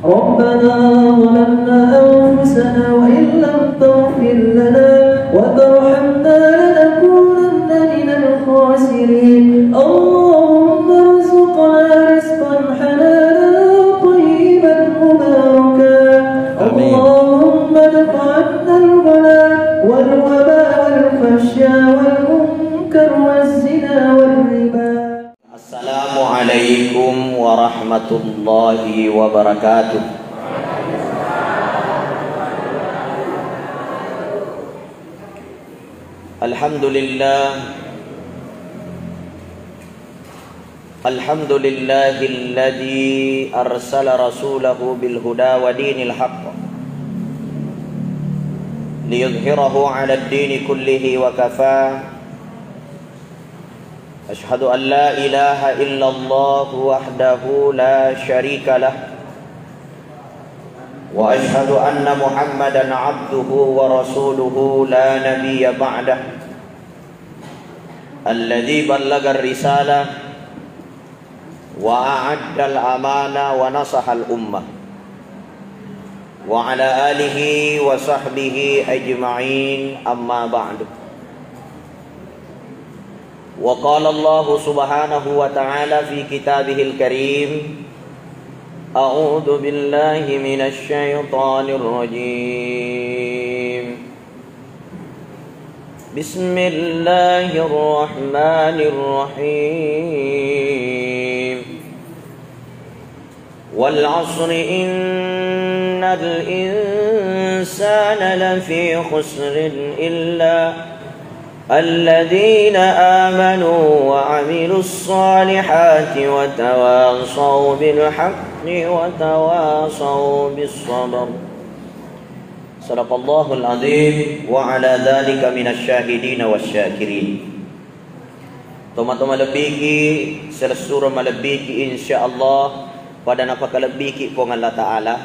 ربنا ظلمنا أنفسنا وإن لم تغفر لنا وترحمنا لنكونن من الخاسرين اللهم ارزقنا رزقا حلالا طيبا مباركا اللهم ادفع عنا البلاء والوباء والفحشاء والمنكر والزنا والربا. Assalamualaikum warahmatullahi wabarakatuh. Alhamdulillahilladzi arsala rasulahu bil huda wa dinil haqq liyudhhirahu 'ala ad-dini kullihi wa kafaa. Ashhadu an la ilaha illallah wahdahu la syarika lah wa ashhadu anna Muhammadan 'abduhu wa rasuluhu la nabiyya ba'dah alladzi ballagha ar-risalah wa a'adda al-amana wa nasaha al-ummah wa ala alihi wa sahbihi ajma'in amma ba'du. وقال الله سبحانه وتعالى في كتابه الكريم أعوذ بالله من الشيطان الرجيم بسم الله الرحمن الرحيم والعصر إن الإنسان لفي خسر إلا الذين آمنوا وعملوا الصالحات وتواصوا بالحق وتواصوا بالصبر. صدق الله العظيم وعلى ذلك من الشاهدين والشاكرين. Teman-teman lebiki selesura malebiki insyaallah pada napaka lebiki pong Allah Taala.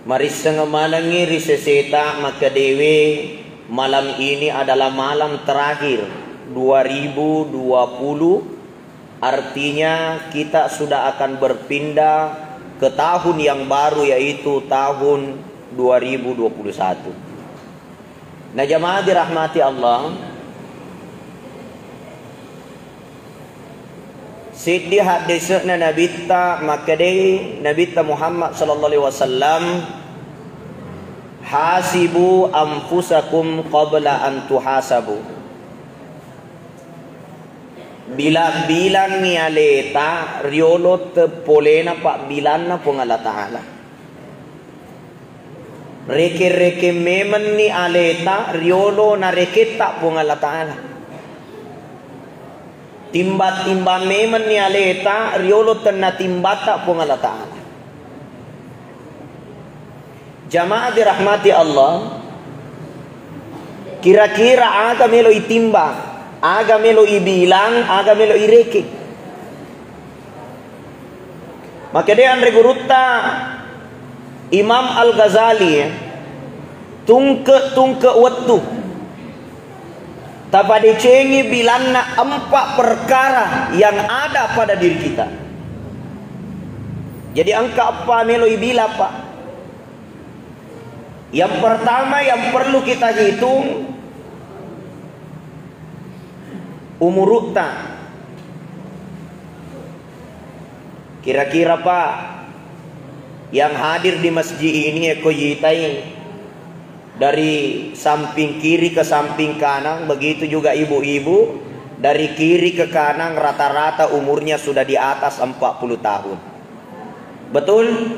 Mari sengemalangi riseseta maka dewe. Malam ini adalah malam terakhir 2020. Artinya kita sudah akan berpindah ke tahun yang baru, yaitu tahun 2021. Nah jamaah dirahmati Allah, Siddi hadisna nabita makadai nabita Muhammad sallallahu alaihi wasallam, hasibu anfusakum qabla an tuhasabu. Bila bilang ni aleta riolo te polena pak bilan na pong Allah Ta'ala. Reke memen ni aleta riolo na reketa pong Allah Ta'ala. Timba memen ni aleta riolo te na timbata pong Allah Ta'ala. Jamaah dirahmati Allah, kira-kira aga melo itimba, aga melo ibilang, aga melo ireke. Maka dia andre gurutta Imam Al-Ghazali tungke waktu tapade cengi bilanna 4 perkara yang ada pada diri kita. Jadi angka apa melo ibila pak? Yang pertama yang perlu kita hitung umur utang. Kira-kira pak yang hadir di masjid ini ekoyitai dari samping kiri ke samping kanan, begitu juga ibu-ibu dari kiri ke kanan rata-rata umurnya sudah di atas 40 tahun. Betul?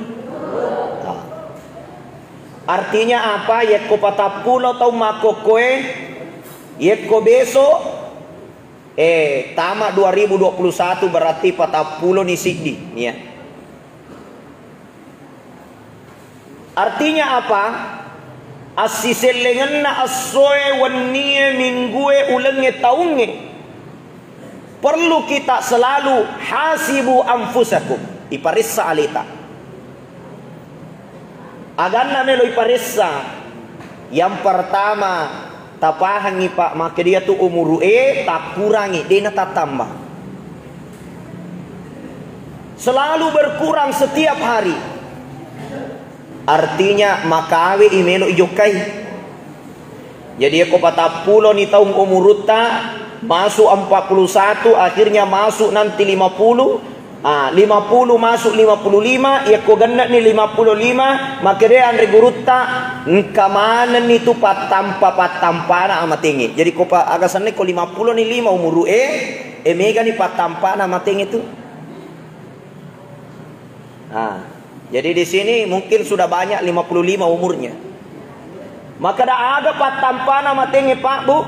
Artinya apa? Yeko patapulo tau mako koe yeko beso tama 2021 berarti patapulo ni siddi ya. Artinya apa? Asiselengan na asoe waniye minggue ulange taunge. Perlu kita selalu hasibu anfusakum, iparissa alita. Agana melo iparissa. Yang pertama tapahangi pak, maka dia tu umur tak kurangi, dia tak tambah. selalu berkurang setiap hari. Artinya makawe imelo ijokai. Jadi aku patapulo ni tahun umurutta masuk 41, akhirnya masuk nanti 50. 50 masuk 55, ya ko ganna ni 55, maka dia andre gurutta kamanan itu patampana amatingi. Jadi ko pa agasan ni ko 50 ni 5 umuru mega ni patampana amatingi itu. Jadi di sini mungkin sudah banyak 55 umurnya. Maka dah ada patampana amatingi Pak Bu.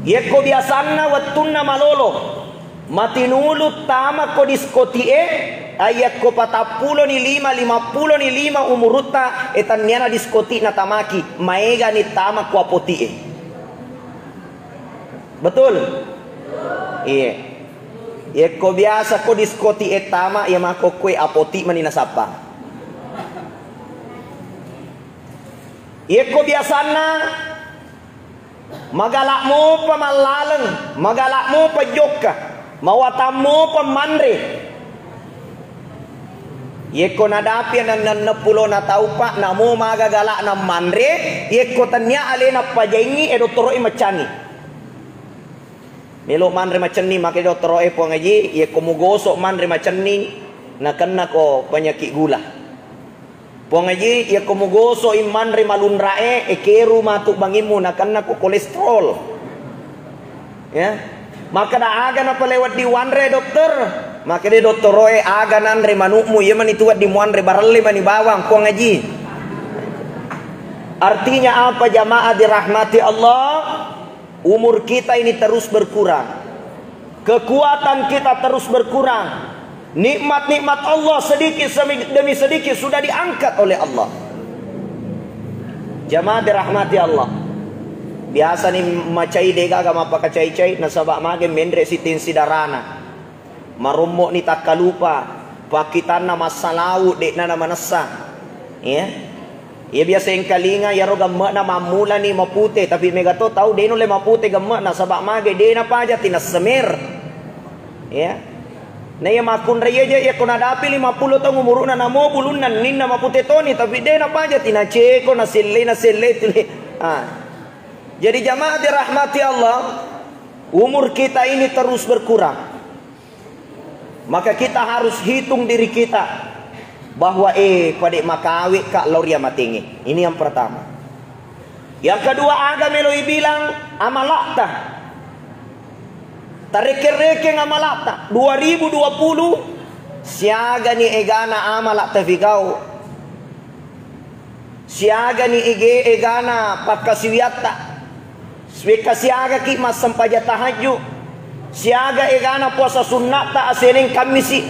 Ya ko biasanna wattunna malolo. Matinulu tama ko diskoti ayat ko patapulo ni 50 ni 5 umuruta etanyana diskoti na tamaki maega ni tama ko apoti betul? Iya. Ya ko biasa ko diskoti tama ya mako kue apoti manina sapa. Ya ko biasana magalak mo pa malaleng, magalak mo pa jokka. Mawatamu pemandre. Yeko nadapi nan pulo na tau pak namo magagalak na mandre. Yeko tanya ale na pajaingi edotoro macani. Melo mandre macani make dotoro po ngaji. Yeko mugosok mandre macani na kena ko penyakit gula. Po ngaji yeko mugosok mandre malunrae ekeru matuk bangimu na kena ko kolesterol. Ya. Maka dah aga na palewat di wanre dokter. Maka dia dokter roe aga nanre manukmu ya man itu di wanre barale mani bawang ko ngaji. Artinya apa jamaah dirahmati Allah? Umur kita ini terus berkurang. Kekuatan kita terus berkurang. Nikmat-nikmat Allah sedikit demi sedikit sudah diangkat oleh Allah. Jamaah dirahmati Allah. Biasa ni macai dega kama pakacai-cai nasabak mage mendre sitin sidarana. Marummo ni takalupa pakitan na masalau dek na manasa. Ya. Ya biasa yang kalinga ya ro gamma na mamula ni mapute tapi megato tahu deno le mapute gamma na sabak mage de na paja tinasemir. Ya. Na ya makun raya ya kuna dapi 50 tahun umuruna namo bulunan ninna mapute toni tapi de na paja tinaceko na sille tuli. Jadi jamaah dirahmati Allah, umur kita ini terus berkurang. Maka kita harus hitung diri kita bahwa pada makawi kak loria matingi. Ini yang pertama. Yang kedua aga meloi bilang amalakta. Tarik-rekeng amalakta 2020 siaga ni egana amalakta fikau. Siaga ni egana pakasiwiata. Swika siaga ki mas sampaja tahajud. Siaga egana puasa sunnat ta asening kamisi.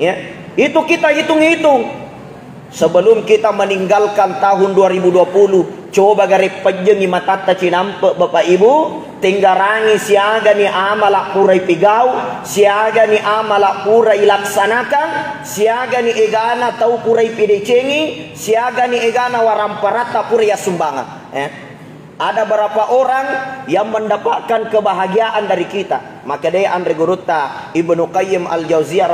Ya, itu kita hitung-hitung. Sebelum kita meninggalkan tahun 2020, coba garip pejengi matata cinampe Bapak Ibu, tinggarangi siaga ni amalak purai pigau, siaga ni amalak purai laksanakan, siaga ni egana tau purai pidecengi, siaga ni egana waramparata purai sumbangan. Ada berapa orang yang mendapatkan kebahagiaan dari kita. Maka dia Andre Gurutta Ibnu Qayyim Al-Jauziyah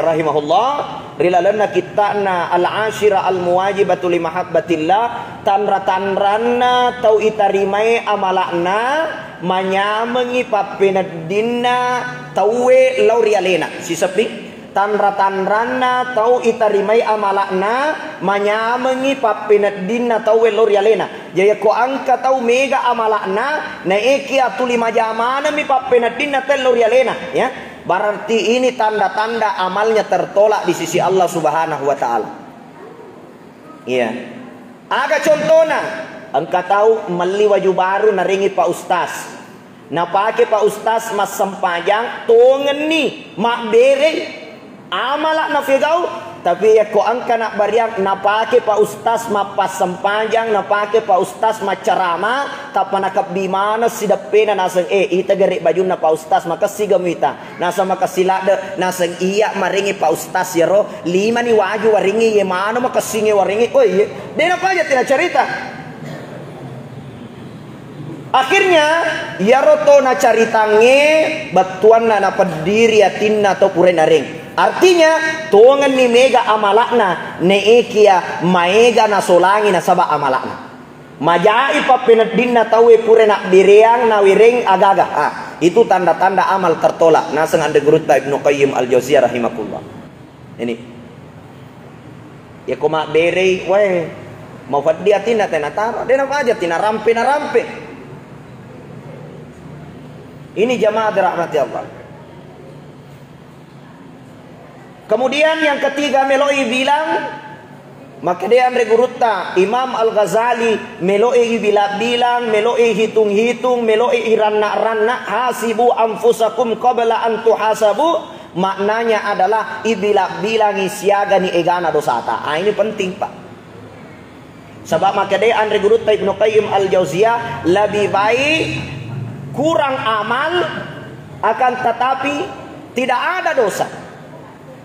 rahimahullah rilalana kitana al-ashira al-muwajibatu li mahabbatillah tanra-tanranna tau itarimai amalakna manyamengi papinadinna tauwe laurialena si sepi tanra-tanranna tau itarimai amalakna manyamengi papinadinna tauwe laurialena jaya ko angka tau mega amalakna na eki atuli majamana mi papinadinna tel laurialena ya. Berarti ini tanda-tanda amalnya tertolak di sisi Allah Subhanahu wa taala. Iya. Aga contohna, engkau tahu meli waju baru naringi Pak Ustaz. Na pake Pak Ustaz mas sempajang tongeni mak bere amalak na figau tapi ya ko angka nak bariang na pake Pak Ustaz mapas sempajang na pake Pak Ustaz macarama tapanakap di mana sidapena nasang ita gerik baju na Pak Ustaz maka sigamita nasa maka silada nasang iya maringi Pak Ustaz ya ro lima ni waju waringi ye mana maka singe waringi oh iya dena pa aja tina cerita Akhirnya ya roto na caritange batuan na pediri atinna atau purena ring. Artinya tuangan ni mega amalakna neekia maega na solangi na saba amalakna. Majai pa pinadinna tawe purena bireang na wiring agaga. Itu tanda-tanda amal tertolak. Naseng ande gurutta Ibnu Qayyim al-Jauziyah rahimakumullah. Ini. Ya koma berei wae mau fadia tina tena taro, dena aja tina rampe na rampe. Ini jamaah dirahmati Allah. Kemudian yang ketiga meloi bilang, maka dia andre gurutta Imam Al-Ghazali meloi bilang, meloi hitung-hitung, meloi ranna-ranna, hasibu anfusakum qabla an tuhasabu. Maknanya adalah bilangi siaga ni egana dosata. Ini penting Pak. Sebab maka dia andre gurutta Ibnu Qayyim al-Jauziyah lebih baik kurang amal akan tetapi tidak ada dosa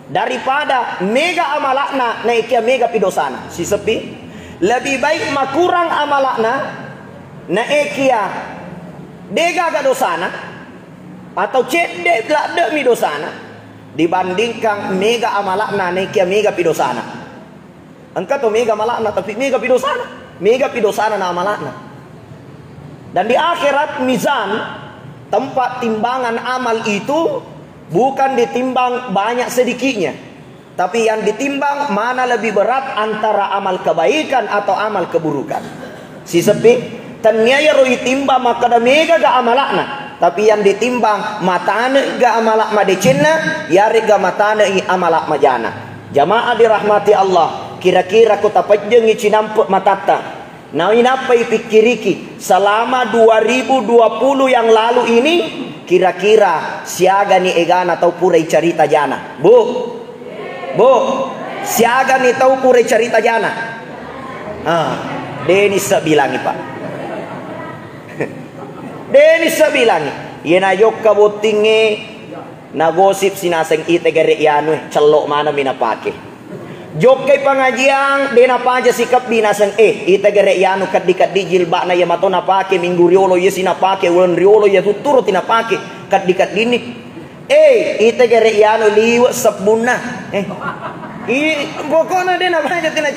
daripada mega amalakna naikia mega pidosana. Si sepi lebih baik makurang amalakna naikia dega dosana atau cedek lada mi dosana dibandingkan mega amalakna naikia mega pidosana. Engkau tu mega malakna tapi mega pidosana na amalakna. Dan di akhirat mizan, tempat timbangan amal itu bukan ditimbang banyak sedikitnya, tapi yang ditimbang mana lebih berat antara amal kebaikan atau amal keburukan. Si sepi tanyaya roi timba maka da mega ga amalakna, tapi yang ditimbang matane ga amalak madecina, yari ga matane i amalak majana. Jamaah dirahmati Allah, kira-kira kota pajeng cinamput matata. Nah ini apa pikiriki selama 2020 yang lalu ini kira-kira siaga ni egana tau purai carita jana. Bu siaga ni tau purai carita jana. Denis bilangi Pak. Denis bilangi. Yena yok kabutinge nagosip sinaseng ite gere yanu celok mana mina pake. Jokai pengajian dena paja sikap binasang ita gere yanu kad jilbak na yamato na pake minggu riolo yesi na pake ulan riolo ya tuturo tina pake kad dini ita gere yanu liwa sabuna pokoknya dena paja tina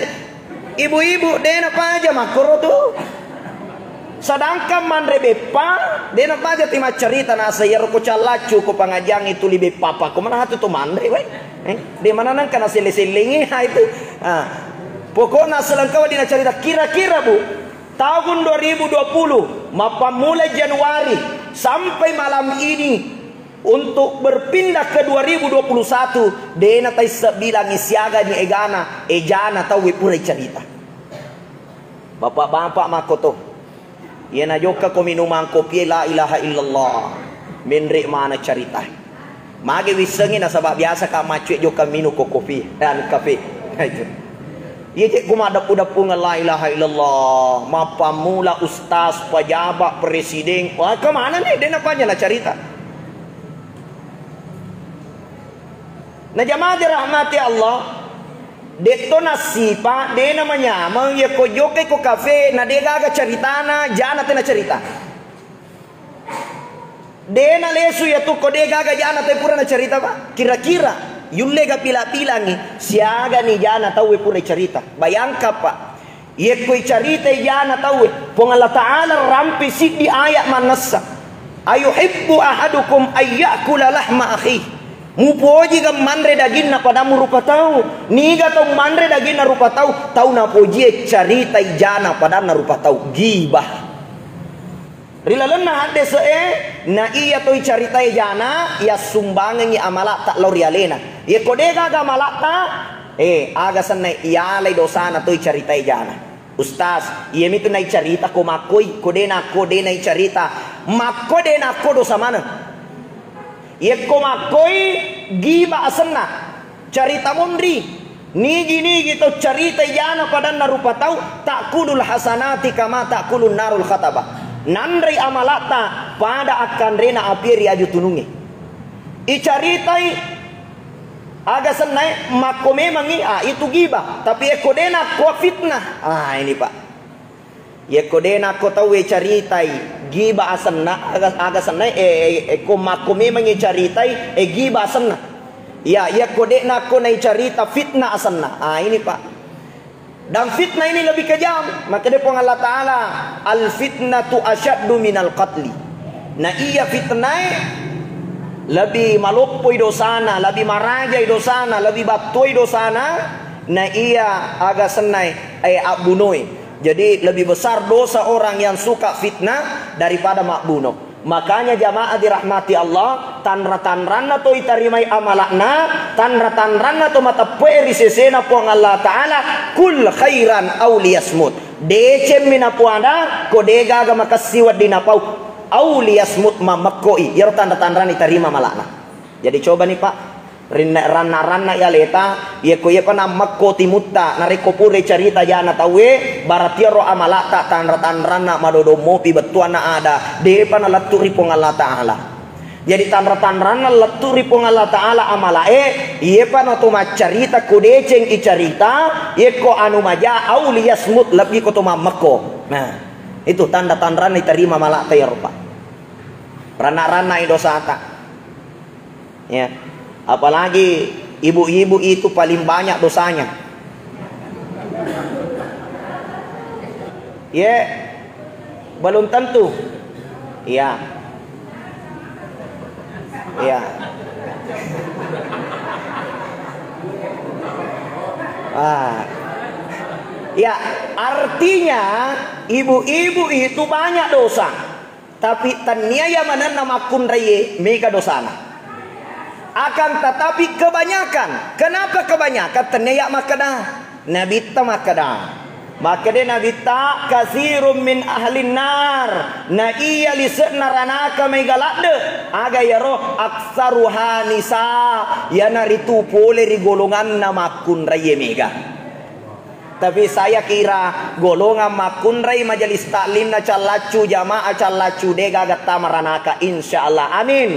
ibu-ibu dena paja makro tuh. Sedangkan mandre bepa dena paja tima cerita na sayar ko calacu ko pengajian itu libe papa ko mana hatu to mandre we. Di mana nang kana sele-selingi itu. Pokoknya selengkau dina cerita kira-kira Bu, tahun 2020 mulai Januari sampai malam ini untuk berpindah ke 2021 dena tai sebilang siaga ni egana ejana tau we pura cerita. Bapak-bapak makoto. Yana joka ko minuman kopi la ilaha illallah. Menre mana cerita. Mage wisengi na sabab biasa ka macuit joka minu ko kopi dan kafe. Itu. Ye cek kumadap-udap la ilaha illallah. Mapa mula ustaz, pejabat, presiden. Wah, ke mana nih? Dia apa aja lah cerita. Nah jamaah dirahmati Allah. Deto nasipa, dia namanya mang ye ko joke ko kafe, na dia gaga ceritana, jana tena cerita. Dena lesu ya tu kode gaga jana te pura na cerita Pak. Kira-kira yulle ga pila-pilangi siaga ni jana tahu pura cerita. Bayangkan Pak. Ye koi cerita jana tahu pong Allah Taala rampi sid di ayat manassa. Ayuhibbu ahadukum ayyakula lahma akhi. Mupoji ga mandre daging na padamu rupa tahu. Niga tau mandre daging na rupa tahu. Tahu na poji cerita jana padana rupa tahu. Gibah. Rilalan na hade na iya toy carita jana ya sumbangan ni amala tak lorialena. Ye kodega ga malata aga sanai iya lay dosana toy carita jana. Ustaz, iya mitu nai carita ko makoi kode na carita. Makode na ko dosa mana? Ye ko makoi giba asanna. Carita mundri. Nigi to carita jana padanna rupa tau takulul hasanati kama takulun narul khatabah. Nandri amalata pada akan rena api aju tunungi. Icaritai aga senai mako memangi itu gibah, tapi ekodena ko fitnah. Ini Pak. Ekodena ko tahu caritai giba asanna aga sanna kumakumi mengicaritai giba asanna. Ya kode na ko na cerita fitnah asanna. Ini Pak. Dan fitnah ini lebih kejam. Maka dia pun Allah Ta'ala, al fitnatu asyaddu minal qatli. Nah iya fitnah lebih malupoi dosana, lebih marajai dosana, lebih batoi dosana. Nah iya agak senai abunoi. Jadi lebih besar dosa orang yang suka fitnah daripada mak bunuh. Makanya jamaah dirahmati Allah, tanra-tanranna to itarimai amalakna, tanra-tanranna to matapueri sesena pong Allah Ta'ala, kul khairan auliyasmut. Decem minapuanda, kodega aga makasiwat dinapau, auliyasmut mamakoi. Yaro tanra-tanran itarima malakna. Jadi coba nih Pak, ranna ya leta ye ko ye pana makko timutta nareko pure cerita jana tawe baratiaro amalata tanra-tanrana madodo mopi betuana ada de pana laturi pong Allah Ta'ala. Jadi tanra-tanrana laturi pong Allah Ta'ala amalae ye pana to macarita kudeceng i cerita ye ko anu maja auliyasmut lebih ko to makko. Nah itu tanda-tanrana diterima malata ya rupa rana-rana idosata ya. Apalagi ibu-ibu itu paling banyak dosanya. Ya, belum tentu. Ya. Ya. Ya, artinya ibu-ibu itu banyak dosa. Tapi taniaya mana nama kunraye mega dosana. Akan tetapi kebanyakan. Kenapa kebanyakan? Tenayak makadah. Nabita makadah. Maka dia nabita kasirum min ahlin nar. Na iya liset naranaka megalade. Aga yaro aksaruha nisa. Yana ritu pole ri golongan na makun raya mega. Tapi saya kira golongan makun raya majelis taklim na calacu jamaah calacu dega gata maranaka. InsyaAllah. Amin.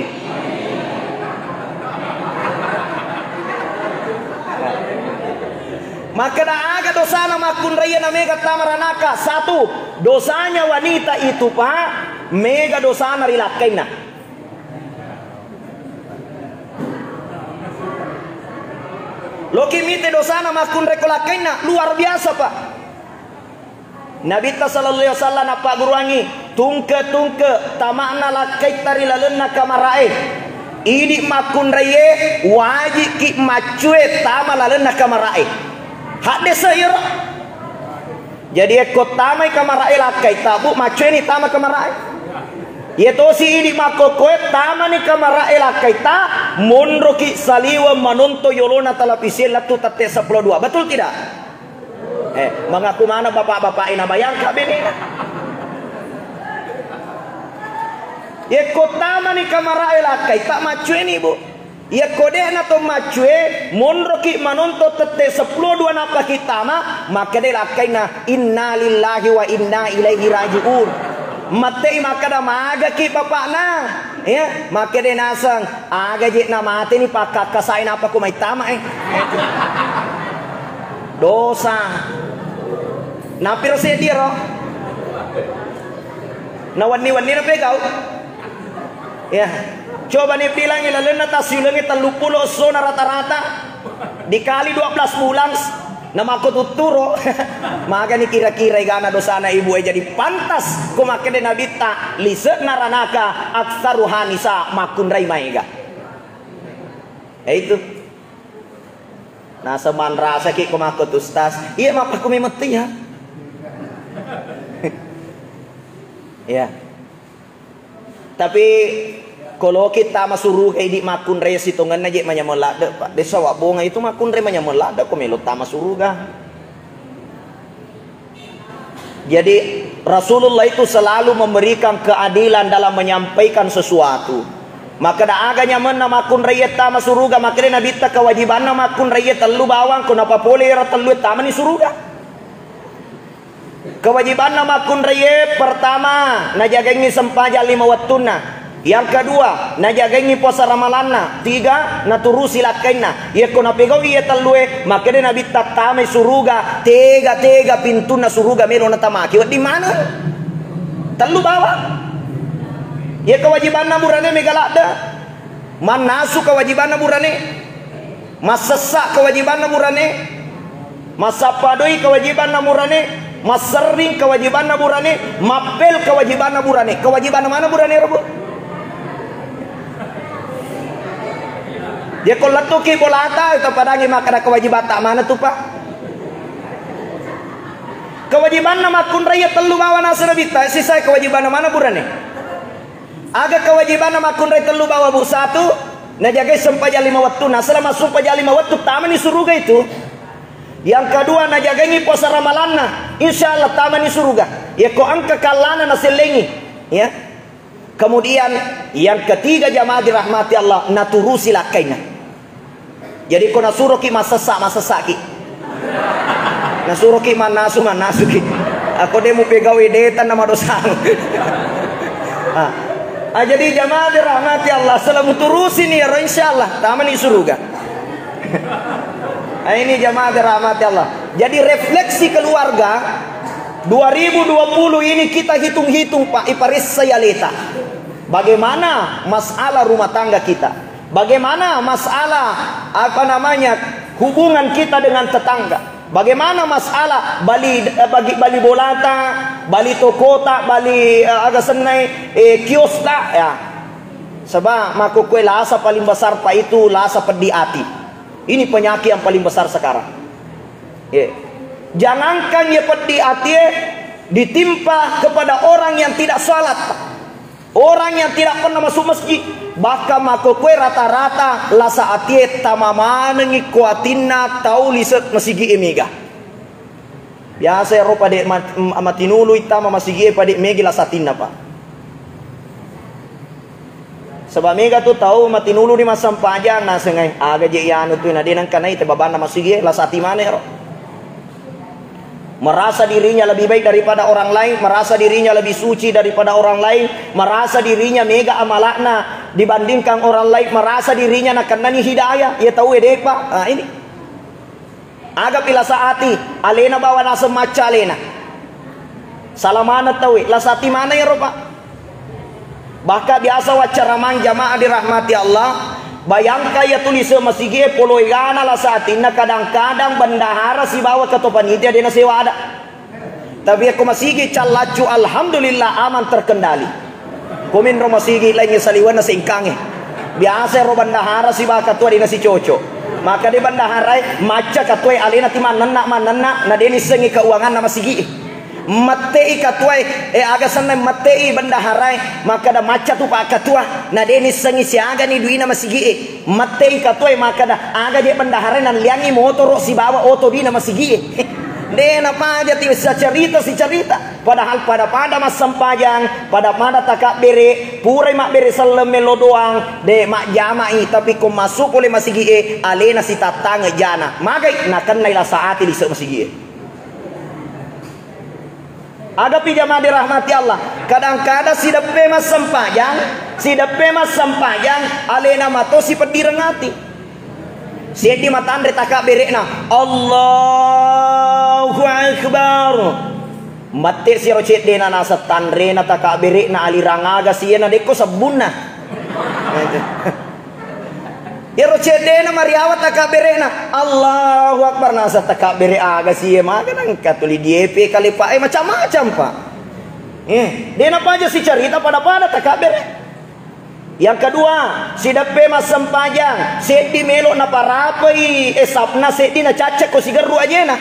Maka dah aga dosa nama kun raya na mega tamaranaka. Satu, dosanya wanita itu Pak, mega dosa na rilakaina. Loki mite dosa nama kun rekolakaina luar biasa Pak. Nabi sallallahu alaihi wasallam apa guruangi tungke tamakna lakai tari lalenna kamarae. Ini makun raya wajib ki macue tama lalenna kamarae. Hak desa ya. Jadi ekot tamai kamarai lakai tabu maceni tama kamarai. Ye tosi ini makokoe tama ni kamarai lakai ta monroki saliwa manonto yolona talapisil latu tate 12. Betul tidak? Mengaku mana bapak-bapak ina bayang kabinina. Ye kotama ni kamarai lakai ta maceni Bu. Ya kode na to macue monroki manonto tete 10 napa kita maka de lakaina inna lillahi wa inna ilaihi rajiun. Matei maka da maga ki bapakna ya maka de nasang aga je na mate ni pakak kasain apa ku mai tama dosa napir se diro na wani na pegau ya. Coba nih bilang ilalun atas yulungi 30 zona rata-rata dikali 12 bulan nama aku tuturo maka nih kira-kira gana dosana ibu jadi pantas kumake de nabita liset naranaka aksaruhanisa makun rai maiga itu nah seman rasa ki kumakut ustaz iya mapa kumi mati ya ya tapi kalau kita masuruh di makun re situngan aja manyamelada Pak. Desa wak bonga itu makun re manyamelada kok melut ta masuruh ga. Jadi Rasulullah itu selalu memberikan keadilan dalam menyampaikan sesuatu. Maka da aga nyaman na makun re ta masuruh ga maka nabi ta kewajiban na makun re telu bawang kenapa boleh ra telu ta mani suruh ga. Kewajiban na makun re pertama najagengi sempaja 5 wattuna. Yang kedua, najagengi puasa ramalanna. 3, naturusi lakaina. Ia kona pegau ia talue, maka dia nabi tatame suruga. Tega pintu na suruga melo na tamaki. Di mana? Telu bawa. Ya kewajiban burane megalada. Manasu kewajiban burane. Masesa kewajiban burane. Masapadoi kewajiban burane. Masering kewajiban burane. Mapel kewajiban burane. Kewajiban mana burane Rabu? Dia kalau tuki bolata itu padangi makana kewajiban tak mana tu Pak? Kewajiban nama kun raya telu bawa nasra bita sisa kewajiban mana burane? Aga kewajiban nama kun raya telu bawa bu satu na jaga sampai 5 waktu nasra masuk pada 5 waktu taman di surga itu. Yang kedua na jaga ngi puasa ramalanna insyaallah taman di surga. Ya ko angka kalana naselengi ya. Kemudian yang ketiga jamaah dirahmati Allah naturusi lakainya. Jadi kau nasuruh ki masa ki. Nasuruh ki manasu ki. Aku demo pegawe detan nama dosa. Jadi jamaah dirahmati Allah selalu turusi nih insyaallah taman di surga. Ini jamaah dirahmati Allah. Jadi refleksi keluarga 2020 ini kita hitung-hitung Pak iparis saya leta. Bagaimana masalah rumah tangga kita? Bagaimana masalah hubungan kita dengan tetangga? Bagaimana masalah bali bolata, bali tokota, bali aga senai kios tak ya. Sebab maku kue lasa paling besar Pak itu lasa pedih hati. Ini penyakit yang paling besar sekarang. Jangankan ya pedih hati ditimpa kepada orang yang tidak salat Pak. Orang yang tidak pernah masuk masjid, bahkan makokwe rata-rata lasa atiet tamamana ngikuatina tau liset masigi emiga. Biasa Eropa dek matinulu itama masigi pada megi lasatina Pak. Sebab mega tu tahu matinulu di masa panjang na sengai aga je ianu tu na denang kanai te babana masigi lasati mana ero. Merasa dirinya lebih baik daripada orang lain, merasa dirinya lebih suci daripada orang lain, merasa dirinya mega amalakna dibandingkan orang lain, merasa dirinya nak kenani hidayah. Ya tahu ya Pak. Ini agak pila saati alena bawa nasa maca alena salamana tahu lasati mana ya Pak. Bahkan biasa wacaramang jamaah dirahmati Allah. Bayangkan ya tulis masigi poloigana lah saat ini kadang-kadang bendahara si bawa ke panitia dia sewa ada. Tapi aku masigi calacu alhamdulillah aman terkendali. Kumin ro masigi lagi saliwan na singkange. Biasa ro bendahara si bawa ketua dia si coco. Maka di bendahara maca ketua alena ti manana na dia sengi keuangan na masigi. Matei katuai aga sanai matei bendaharai maka da maca tu pak katua na deni sengi siaga ni duina masigi matei katuai maka da aga je bendaharai nan liangi motor si bawa oto dina masigi dena pa aja ti si cerita padahal pada mas sempajang pada takak bere purai mak bere seleme lo doang de mak jamai tapi ko masuk oleh masigi alena si tatang jana magai nakan naila saati di masigi. Ada pijama dirahmati Allah. Kadang-kadang si depe mas sempajang, alena mato si pedirengati. Si di matandre takak berekna. Allahu Akbar. Mate si rocet dena nasa tandre na takak berekna alirangaga si na deko sabuna. Ya rocedena mariawa takaberena Allahu Akbar nasa takabere aga siya maga nang katuli DP kali pa macam-macam Pak. Dena pa aja si cerita pada takabere. Yang kedua, si dape mas sempajang, sedi melo na parapai esapna sedi na cacak ko sigaru aja na.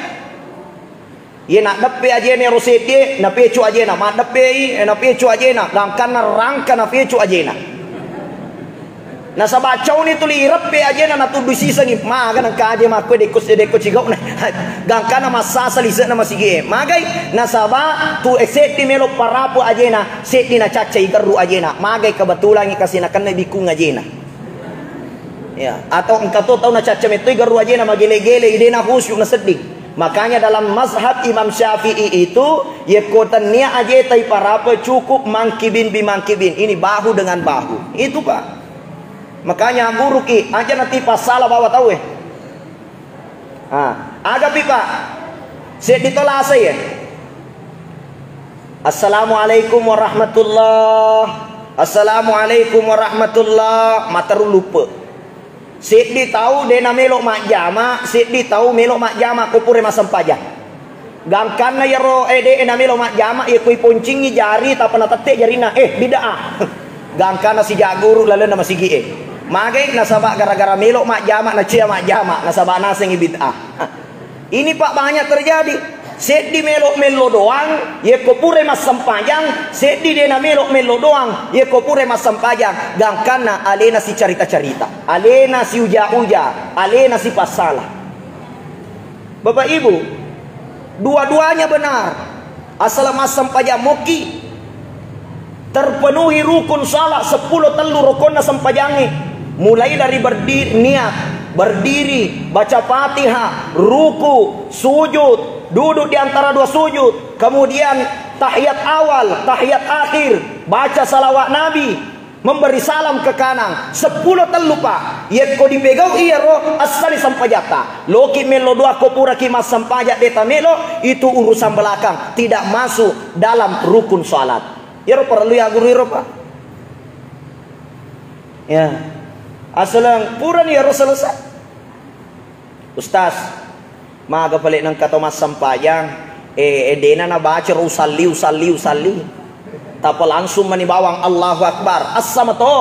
Ye nak dape aja ne rosedi na pecu aja na, ma dape na pecu aja na, langkan na rangka na pecu aja na. Na sa bacaw ni tuli rappe aja na natudu sisa ni maga nang kaje makwe dekos cigaw na gangka na masasalisa na masige magay na saba tu except melo parapo aja na seti na caca igaru aja na magay kebetulan kasi na kan bikung aja na ya atau engkau tahu na caca meto igaru aja na magele-gele ide na khusyuk na sedih. Makanya dalam mazhab Imam Syafi'i itu ya kotanya aja tai parapo cukup mangkibin bimangkibin ini bahu dengan bahu itu Pak. Makanya guru ki aja nanti pas salah bawa tahu agak pipa saya ditolak saya. Assalamualaikum warahmatullah Assalamualaikum warahmatullah, mataru lupa. Sidi tahu dena melok mak jama, sidi tahu melok mak jama kupure masam pajak. Gangkana ya ro ede na melok mak jama ya kui poncingi jari tak pernah tetek jarina bidaah. Gangkana si jaguru lalu nama si gie. Magai nasabak gara-gara melok mak jama na cia mak jama nasabak naseng bid'ah. Ini Pak banyak terjadi. Sedi melok melo doang, ye kopure mas sampajang. Sedi dena melok melo doang, ye kopure mas sampajang. Gangkana alena si cerita-cerita, alena si uja-uja, alena si pasalah. Bapak Ibu, dua-duanya benar. Asal mas sampajang moki terpenuhi rukun salat 10 telu rukun sampajangi. Mulai dari berdiri niat, berdiri, baca Fatihah, ruku, sujud, duduk di antara dua sujud, kemudian tahiyat awal, tahiyat akhir, baca salawat Nabi, memberi salam ke kanan, 10 telu Pak. Ye ko dipegau iya ro asali sampajata. Loki melo doa ko pura ki mas sampajat deta melo itu urusan belakang, tidak masuk dalam rukun salat. Ya ro perlu ya guru ro Pak. Ya. Asalang pura ni ro selesai. Ustaz, maga balik ng kato mas sampayang dena na baca usalli. Tapa langsung manibawang Allahu Akbar. Assama to.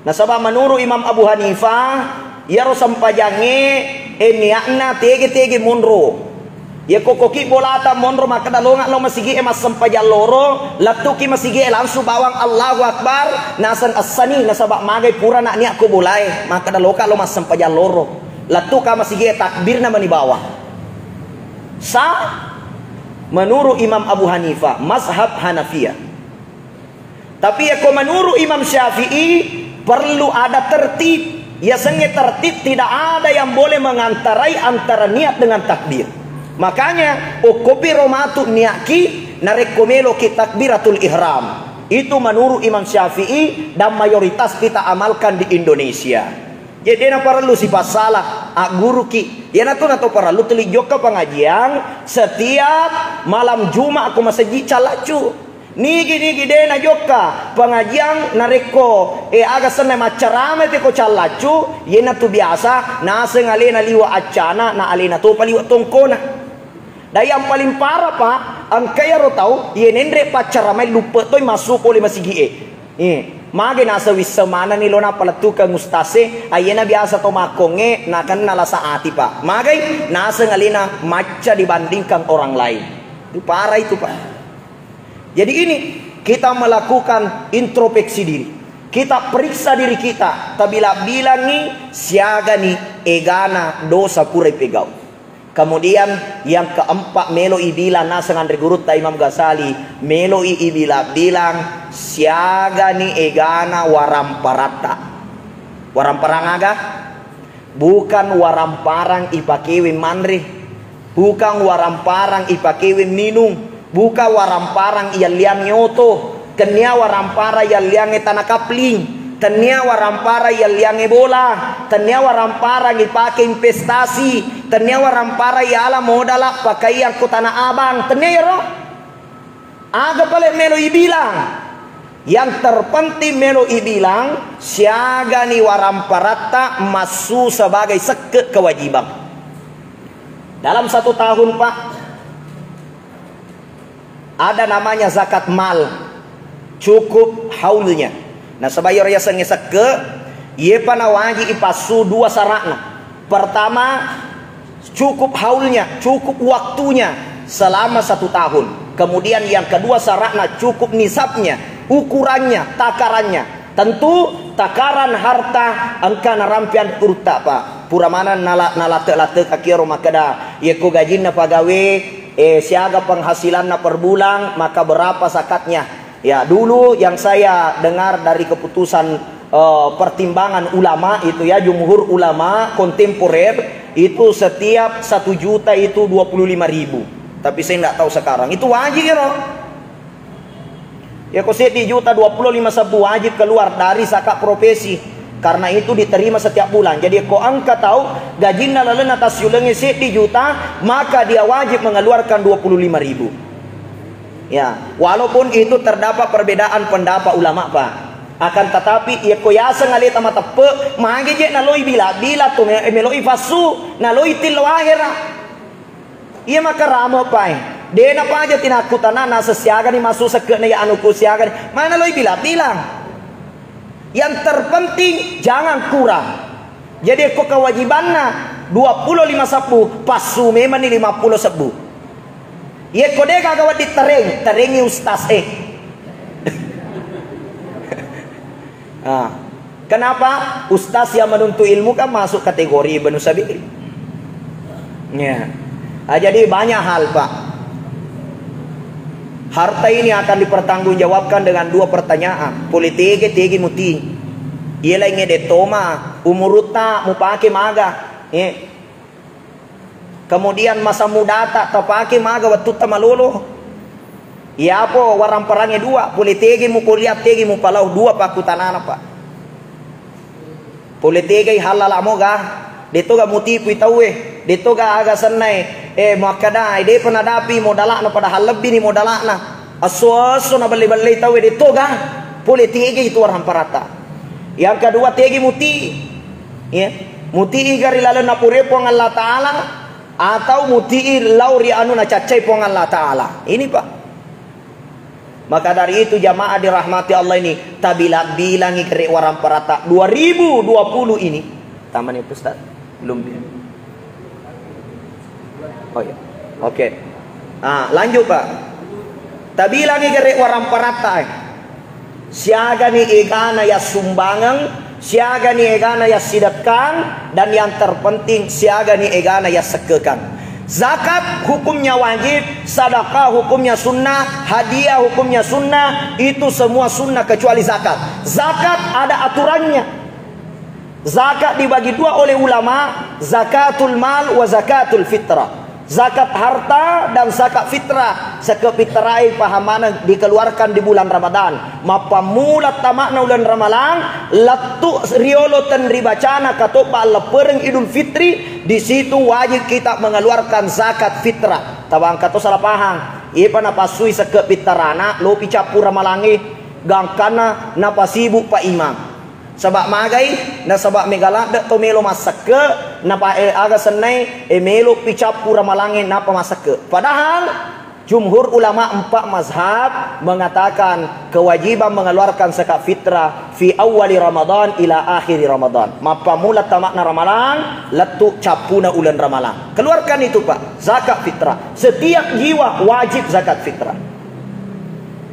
Nasaba menurut Imam Abu Hanifah, ya ro sampajange niakna tege munro. Ya kokoki bolata monro maka dalonga lo masigi mas sampajan loro, latuki masigi langsung bawang Allahu Akbar, nasan asani nasaba magai pura nak niak ko bolai, maka daloka lo mas sampajan loro. Latuka masigi takbir na manibawa. Menurut Imam Abu Hanifah, mazhab Hanafiyah. Tapi ya ko menurut Imam Syafi'i perlu ada tertib. Ya senge tertib tidak ada yang boleh mengantarai antara niat dengan takbir. Makanya kopi romatu niaki narekomelo ki takbiratul ihram. Itu menurut Imam Syafi'i dan mayoritas kita amalkan di Indonesia. Jadi na perlu sifat salah guru ki. Ya nato perlu teli joka pengajian setiap malam Jumat aku masjid calacu. Nigi dena joka pengajian nareko aga sana macarame te ko calacu. Yena tu biasa nase ngalena liwa acana na alena tu paliwa tongkona. Dan yang paling parah Pak, ang kaya ro tau, yenendre pacaramay lupa to'y masuk oleh masigie. Mage nasa wisamana nilo na palatuka ngustase, ayena biasa to makonge, nakan nalasa ati Pak. Magay, nasa ngalina maca dibandingkan orang lain. Itu parah itu Pak. Jadi ini, kita melakukan introspeksi diri. Kita periksa diri kita. Tabila bilang nih, siaga nih, egana dosa pura pegau. Kemudian yang keempat melo ibilang nasangan regurut Imam Ghazali melo bilang siaga ni egana waramparata. Waramparang aga bukan waramparang ipakewe manre, bukan waramparang ipakewe minum, bukan waramparang ialian nyoto, kenya warampara ialian tanah kapling. Tanya warampara yang bola, tanya warampara dipakai investasi, tanya warampara ala modal pakai yang ke Tanah Abang, tanya ya roh. Aga pale melo ibilang, yang terpenting melo ibilang, siaga ni waramparata masuk sebagai seke kewajiban. Dalam 1 tahun Pak, ada namanya zakat mal, cukup haulnya. Nah sebayar ya sengesak ke ye panawaji ipasu 2 sarakna. Pertama cukup haulnya, cukup waktunya selama 1 tahun. Kemudian yang kedua sarakna cukup nisabnya, ukurannya, takarannya. Tentu takaran harta angka narampian kurta Pak. Pura mana nalate kakiro makada ye ko gajinna pagawe siaga penghasilanna per bulan maka berapa zakatnya. Ya dulu yang saya dengar dari keputusan pertimbangan ulama itu ya jumhur ulama kontemporer itu setiap 1 juta itu 25.000. Tapi saya tidak tahu sekarang itu wajib ya roh. Ya kok 1 juta 25 sabu wajib keluar dari zakat profesi karena itu diterima setiap bulan. Jadi kok angka tahu gajinya lalu atas yulengi 1 juta maka dia wajib mengeluarkan 25.000. Ya, walaupun itu terdapat perbedaan pendapat ulama Pak. Akan tetapi ia koyasa ngalit sama tepe, mage je naloi bila tu meloi fasu, naloi til wahira. Ia maka ramo Pak. Dena pa aja tinakutanana sesiaga ni masuk seke na anu kusiaga. Mana loi bilang. Yang terpenting jangan kurang. Jadi ko kewajibanna 25 sabu, pasu memang ni 50 sabu. Ye kode kagawat diterengi ustaz Kenapa? Ustaz yang menuntut ilmu kan masuk kategori Ibnu Sabil. Ya. Jadi banyak hal Pak. Harta ini akan dipertanggungjawabkan dengan dua pertanyaan. Politik tegi muti. Ialah ngede toma umurutna mupake maga. Kemudian masa muda tak tapake maga waktu tamalolo. Ya apa warang perangnya dua. Politik mu kuliah tegi mu palau dua pakutanana Pak. Politik halal amoga. Dito ga muti puitawe. Dito ga aga senai. Makadai de penadapi modalakna padahal lebih ni modalakna. Aso-aso na bali-bali tawe dito ga. Politik itu warang parata. Yang kedua tegi muti. Ya. Muti igari lalu napure po ng Allah Ta'ala. Atau muti lauri anu na cacay po ng Allah Ta'ala. Ini Pak. Maka dari itu jamaah dirahmati Allah ini. Tabilang-bilangi keri warang parata 2020 ini. Taman itu Ustaz? Belum. Oh ya. Oke. Lanjut Pak. Tabilangi keri warang parata. Siaga ni igana ya sumbangan, siaga ni igana ya sidakkan, dan yang terpenting siaga ni igana ya sekekan. Zakat hukumnya wajib, sedekah hukumnya sunnah, hadiah hukumnya sunnah, itu semua sunnah kecuali zakat. Zakat ada aturannya. Zakat dibagi dua oleh ulama, zakatul mal wa zakatul fitrah. Zakat harta dan zakat fitrah. Zakat fitrah pahamana dikeluarkan di bulan Ramadan. Mapamula tamakna bulan Ramadan, latu riolo ten ribacana katopa lepereng Idul Fitri, di situ wajib kita mengeluarkan zakat fitrah. Tabang kato salah paham. Ipa napasui zakat fitrana, lo picapu ramalangi, gangkana napasibuk pa imam. Sebab magai na sebab megala dak to melo masake na pa aga senai melo picapu ramalange na pa masake. Padahal jumhur ulama 4 mazhab mengatakan kewajiban mengeluarkan zakat fitrah fi awali Ramadan ila akhir Ramadan. Mapamula tamakna ramalan latu capuna ulan ramalan. Keluarkan itu Pak, zakat fitrah. Setiap jiwa wajib zakat fitrah.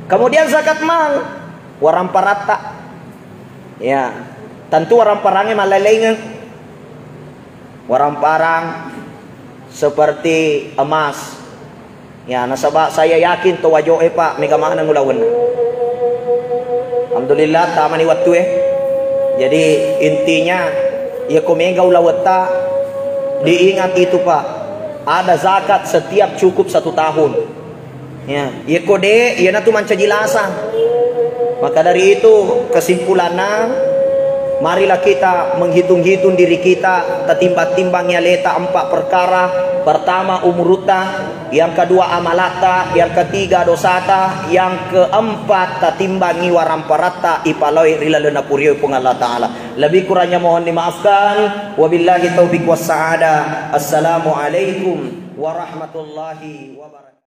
Kemudian zakat mal warang parata. Ya, tentu orang parangnya malalengan. Orang parang seperti emas. Ya, nasabak saya yakin to wajo Pak mega makna ngulawan. Alhamdulillah tamani waktu Jadi intinya ya komega ulawata diingat itu Pak. Ada zakat setiap cukup 1 tahun. Ya kode ya na tu manca jelasan. Maka dari itu kesimpulannya, marilah kita menghitung-hitung diri kita, tertimbang-timbangnya leta 4 perkara. Pertama umurutah, yang kedua amalata, yang ketiga dosata, yang keempat tertimbangi waramparata ipaloi rilalena puriyo pung Allah Ta'ala. Lebih kurangnya mohon dimaafkan. Wabillahi taufiq wassa'ada. Assalamualaikum warahmatullahi wabarakatuh.